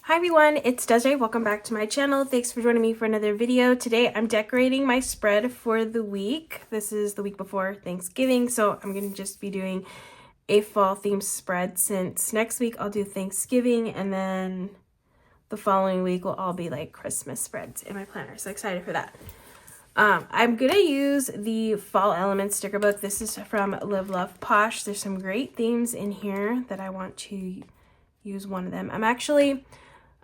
Hi everyone, it's Desiree. Welcome back to my channel. Thanks for joining me for another video. Today I'm decorating my spread for the week. This is the week before Thanksgiving, so I'm going to just be doing a fall themed spread since next week I'll do Thanksgiving and then the following week will all be like Christmas spreads in my planner. So excited for that. I'm going to use the Fall Elements sticker book. This is from Live Love Posh. There's some great themes in here that I want to use one of them.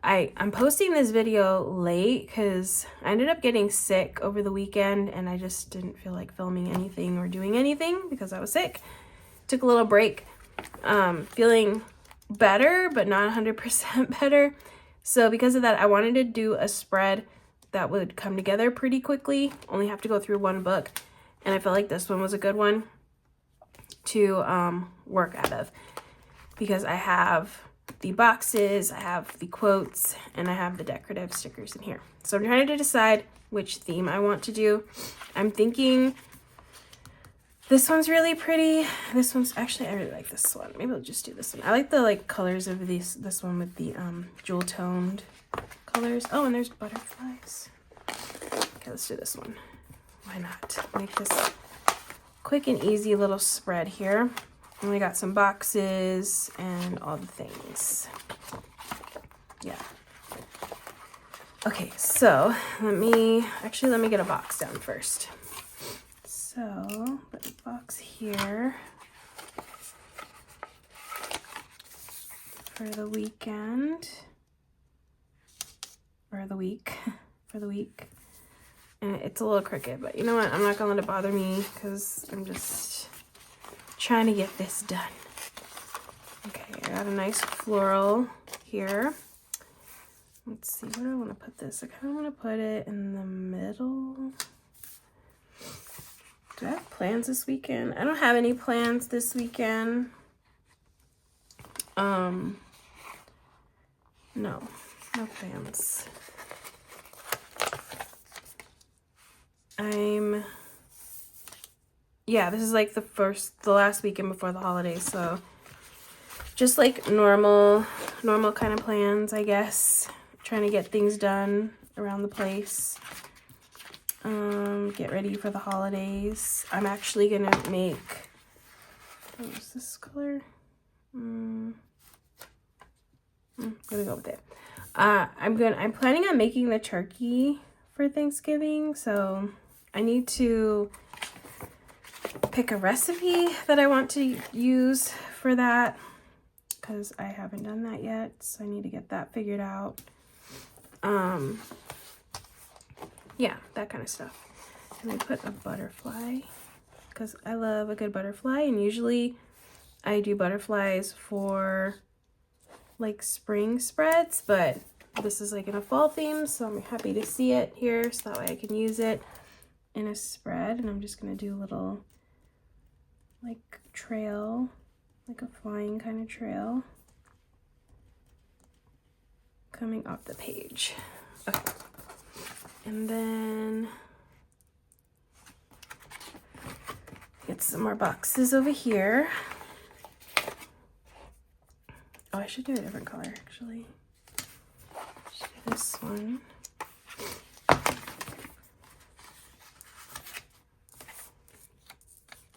I'm posting this video late because I ended up getting sick over the weekend and I just didn't feel like filming anything or doing anything because I was sick. Took a little break, feeling better but not 100% better. So because of that, I wanted to do a spread that would come together pretty quickly. Only have to go through one book, and I felt like this one was a good one to work out of because I have the boxes, I have the quotes, and I have the decorative stickers in here. So I'm trying to decide which theme I want to do. I'm thinking this one's really pretty. This one's actually, I really like this one. Maybe I'll just do this one. I like the colors of this one with the jewel toned colors. Oh, and there's butterflies. Okay, let's do this one. Why not? Make this quick and easy little spread here. And we got some boxes and all the things. Yeah. Okay, so let me get a box down first. So put a box here for the weekend, or the week, for the week. And it's a little crooked, but you know what? I'm not gonna let it bother me because I'm just trying to get this done. Okay, I got a nice floral here. Let's see, where do I want to put this? I kind of want to put it in the middle. Do I have plans this weekend? I don't have any plans this weekend. No plans. Yeah, this is like the last weekend before the holidays, so just like normal kind of plans, I guess. Trying to get things done around the place. Get ready for the holidays. I'm actually gonna make, what was this color? I'm gonna go with it. I'm planning on making the turkey for Thanksgiving, so I need to pick a recipe that I want to use for that because I haven't done that yet, so I need to get that figured out. Yeah, that kind of stuff. And I put a butterfly because I love a good butterfly, and usually I do butterflies for like spring spreads, but this is like in a fall theme, so I'm happy to see it here so that way I can use it in a spread. And I'm just gonna do a little like trail, like a flying kind of trail coming off the page. Okay, and then get some more boxes over here. Oh, I should do a different color actually. Should do this one.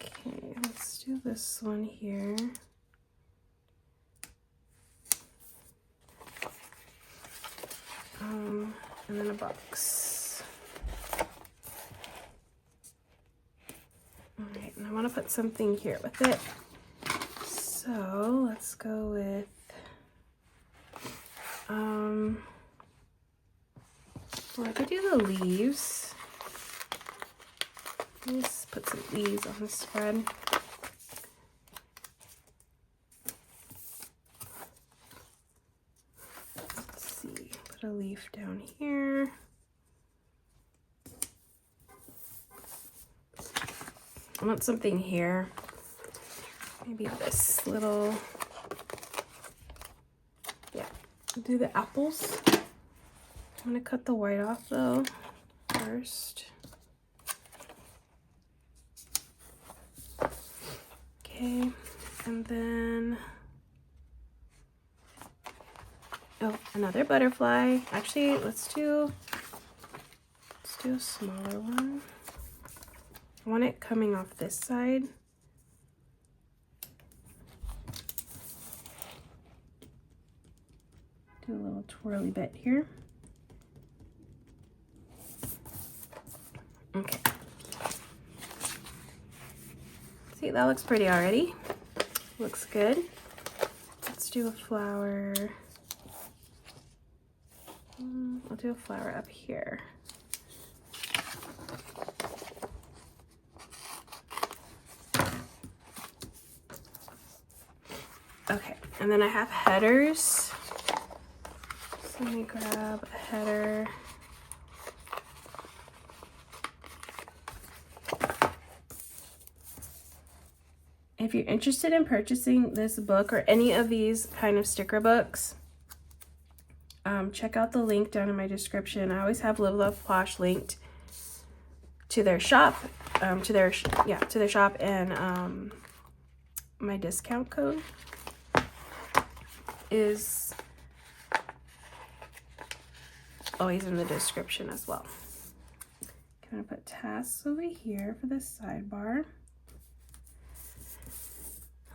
Okay, let's do this one here. And then a box. All right, and I want to put something here with it. So let's go with, well, I could do the leaves. Let's put some leaves on the spread. Let's see, put a leaf down here. I want something here. Maybe this little, yeah, do the apples. I'm gonna cut the white off though first. Okay, and then Oh, another butterfly. Actually, let's do a smaller one. I want it coming off this side. Do a little twirly bit here. Okay. See, that looks pretty already. Looks good. Let's do a flower. I'll do a flower up here. Okay, and then I have headers. So let me grab a header. If you're interested in purchasing this book or any of these kind of sticker books, check out the link down in my description. I always have Live Love Posh linked to their shop, to their shop, and my discount code is always in the description as well. I'm gonna put tasks over here for this sidebar.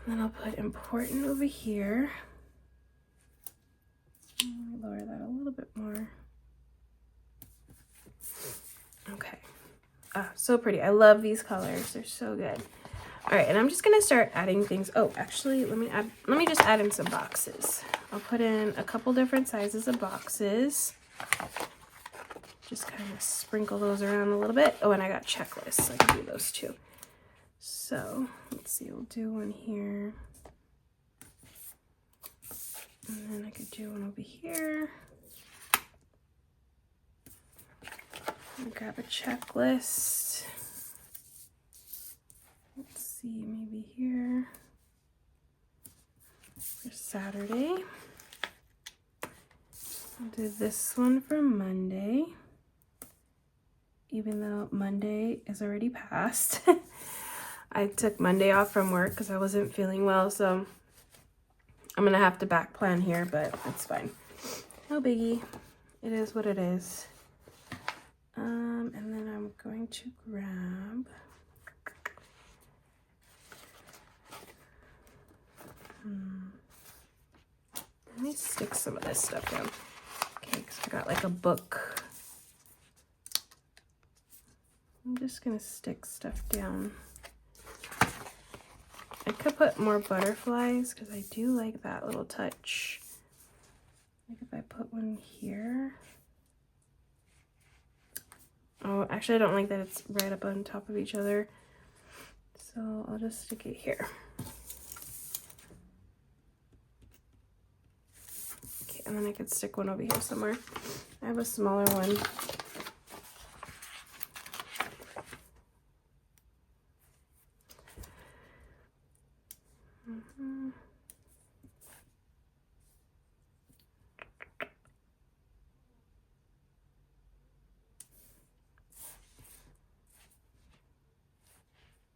And then I'll put important over here. Lower that a little bit more. Okay. Ah, so pretty. I love these colors. They're so good. All right, and I'm just gonna start adding things. Oh, actually, let me just add in some boxes. I'll put in a couple different sizes of boxes. Just kind of sprinkle those around a little bit. Oh, and I got checklists, so I can do those too. So let's see, we'll do one here. And then I could do one over here. And grab a checklist. Let's see, maybe here for Saturday. I'll do this one for Monday, even though Monday is already past. I took Monday off from work because I wasn't feeling well, so I'm gonna have to back plan here, but it's fine. No biggie. It is what it is. And then I'm going to grab let me stick some of this stuff down. Okay, because I got like a book. I'm just gonna stick stuff down. I could put more butterflies because I do like that little touch. Like if I put one here. Oh, actually I don't like that it's right up on top of each other. So I'll just stick it here. Okay, and then I could stick one over here somewhere. I have a smaller one.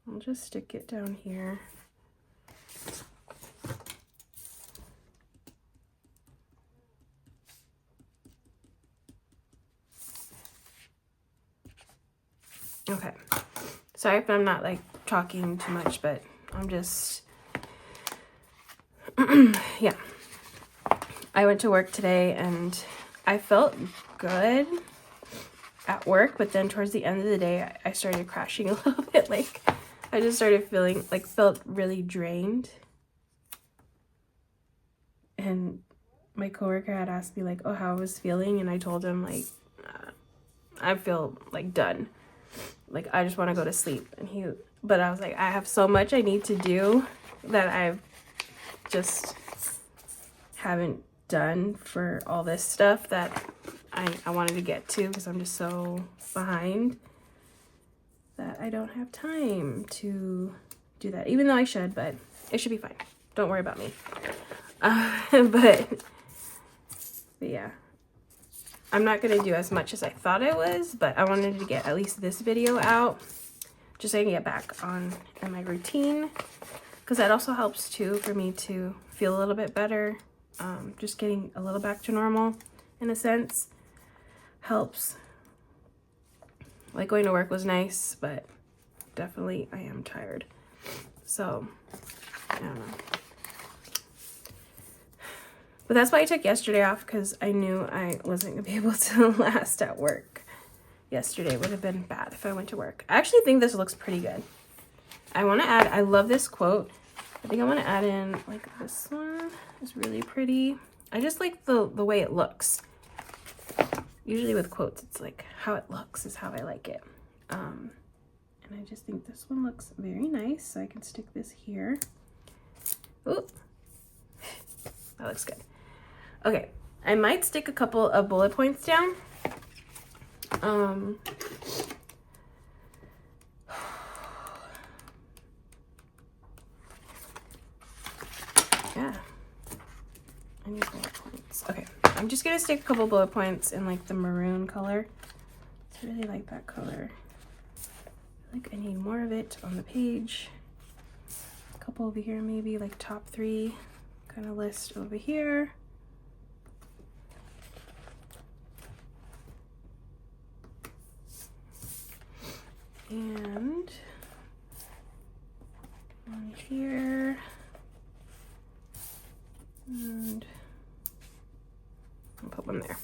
I'll just stick it down here. Okay. Sorry if I'm not like talking too much, but I'm just, yeah. I went to work today and I felt good at work, but then towards the end of the day, I started crashing a little bit. Like, I just started feeling, like, felt really drained. And my coworker had asked me, like, oh, how I was feeling, and I told him, like, I feel, like, done. Like, I just want to go to sleep. And but I was like, I have so much I need to do that I just haven't done for all this stuff that I wanted to get to, because I'm just so behind that I don't have time to do that, even though I should, but it should be fine. Don't worry about me. But yeah, I'm not going to do as much as I thought I was, but I wanted to get at least this video out just so I can get back on in my routine, because that also helps too for me to feel a little bit better just getting a little back to normal in a sense helps. Like going to work was nice, but definitely I am tired. So, I don't know. But that's why I took yesterday off, because I knew I wasn't going to be able to last at work. Yesterday would have been bad if I went to work. I actually think this looks pretty good. I want to add, I love this quote. I think I want to add in, like, this one is really pretty. I just like the way it looks. Usually with quotes, it's like how it looks is how I like it. And I just think this one looks very nice. So I can stick this here. Ooh, that looks good. Okay, I might stick a couple of bullet points down. Yeah, I need bullet points. Okay, I'm just gonna stick a couple bullet points in like the maroon color. I really like that color. I think I need more of it on the page. A couple over here, maybe like top 3 kind of list over here. And one here. And I'll put one there.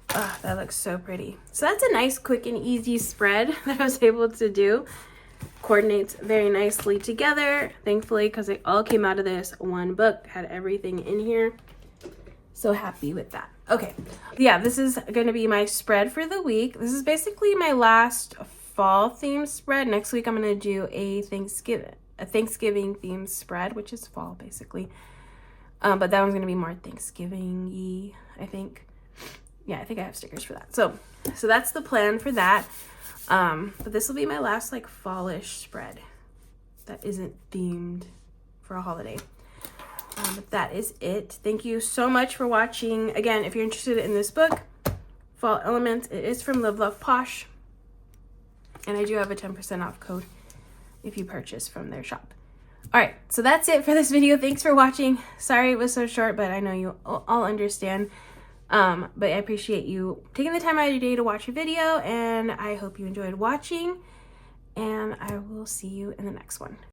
Ah, that looks so pretty. So that's a nice, quick, and easy spread that I was able to do. Coordinates very nicely together, thankfully, because it all came out of this one book. Had everything in here. So happy with that. Okay, yeah, this is going to be my spread for the week. This is basically my last fall theme spread. Next week I'm going to do a Thanksgiving themed spread, which is fall basically. But that one's going to be more Thanksgiving-y, I think. Yeah, I think I have stickers for that. So that's the plan for that. But this will be my last like fallish spread that isn't themed for a holiday. But that is it. Thank you so much for watching. Again, if you're interested in this book, Fall Elements, it is from Live Love Posh. And I do have a 10% off code if you purchase from their shop. All right, so that's it for this video. Thanks for watching. Sorry it was so short, but I know you all understand. But I appreciate you taking the time out of your day to watch a video, and I hope you enjoyed watching, and I will see you in the next one.